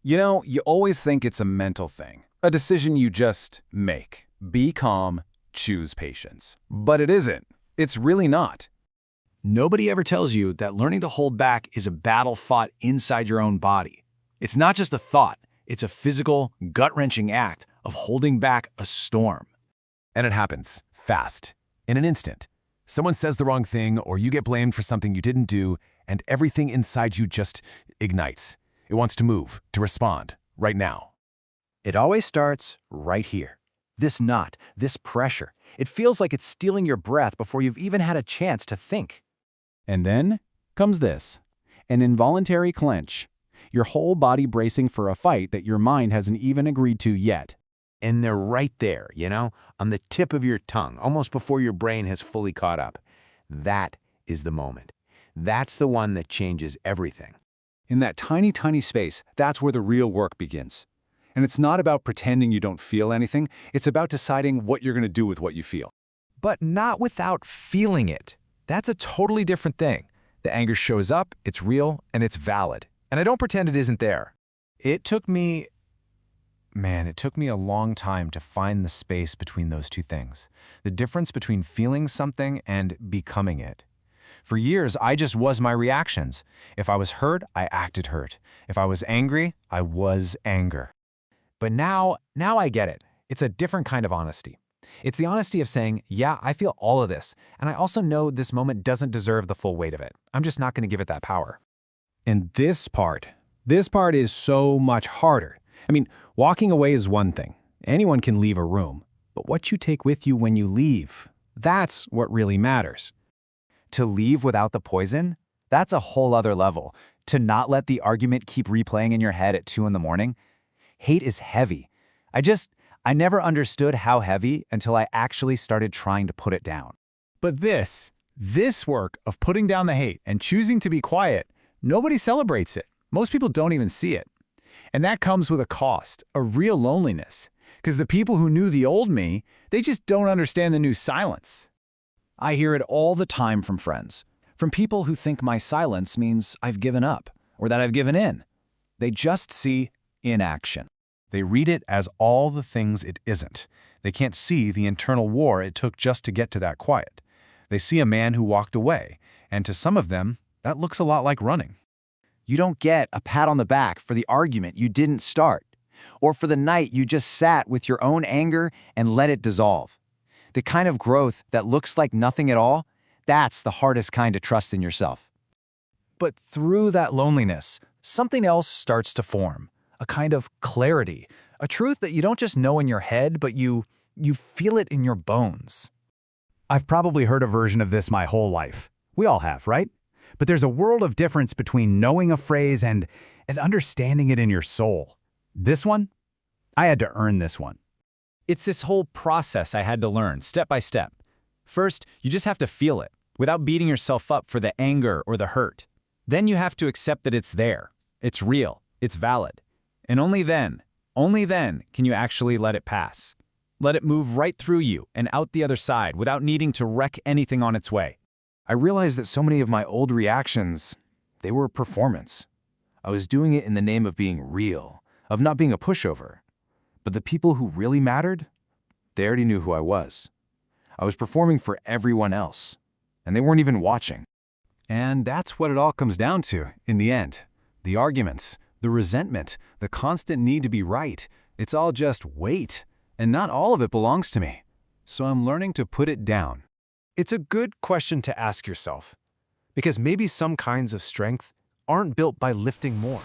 You know, you always think it's a mental thing, a decision you just make. Be calm, choose patience. But it isn't. It's really not. Nobody ever tells you that learning to hold back is a battle fought inside your own body. It's not just a thought, it's a physical, gut-wrenching act of holding back a storm. And it happens, fast, in an instant. Someone says the wrong thing or you get blamed for something you didn't do, and everything inside you just ignites. It wants to move, to respond, right now. It always starts right here. This knot, this pressure, it feels like it's stealing your breath before you've even had a chance to think. And then comes this, an involuntary clench, your whole body bracing for a fight that your mind hasn't even agreed to yet. And they're right there, on the tip of your tongue, almost before your brain has fully caught up. That is the moment. That's the one that changes everything. In that tiny, tiny space, that's where the real work begins. And it's not about pretending you don't feel anything, it's about deciding what you're going to do with what you feel. But not without feeling it. That's a totally different thing. The anger shows up, it's real, and it's valid. And I don't pretend it isn't there. It took me a long time to find the space between those two things. The difference between feeling something and becoming it. For years, I just was my reactions. If I was hurt, I acted hurt. If I was angry, I was anger. But now I get it. It's a different kind of honesty. It's the honesty of saying, yeah, I feel all of this, and I also know this moment doesn't deserve the full weight of it. I'm just not going to give it that power. And this part is so much harder. I mean, walking away is one thing. Anyone can leave a room. But what you take with you when you leave, that's what really matters. To leave without the poison, that's a whole other level. To not let the argument keep replaying in your head at 2 in the morning. Hate is heavy. I never understood how heavy until I actually started trying to put it down. But this work of putting down the hate and choosing to be quiet, nobody celebrates it. Most people don't even see it. And that comes with a cost, a real loneliness. Because the people who knew the old me, they just don't understand the new silence. I hear it all the time from friends, from people who think my silence means I've given up or that I've given in. They just see inaction. They read it as all the things it isn't. They can't see the internal war it took just to get to that quiet. They see a man who walked away, and to some of them, that looks a lot like running. You don't get a pat on the back for the argument you didn't start, or for the night you just sat with your own anger and let it dissolve. The kind of growth that looks like nothing at all, that's the hardest kind to trust in yourself. But through that loneliness, something else starts to form. A kind of clarity, a truth that you don't just know in your head, but you feel it in your bones. I've probably heard a version of this my whole life. We all have, right? But there's a world of difference between knowing a phrase and understanding it in your soul. This one? I had to earn this one. It's this whole process I had to learn, step by step. First, you just have to feel it, without beating yourself up for the anger or the hurt. Then you have to accept that it's there. It's real. It's valid. And only then can you actually let it pass. Let it move right through you and out the other side without needing to wreck anything on its way. I realized that so many of my old reactions, they were performance. I was doing it in the name of being real, of not being a pushover. But the people who really mattered, they already knew who I was. I was performing for everyone else, and they weren't even watching. And that's what it all comes down to, in the end. The arguments, the resentment, the constant need to be right. It's all just weight, and not all of it belongs to me. So I'm learning to put it down. It's a good question to ask yourself, because maybe some kinds of strength aren't built by lifting more.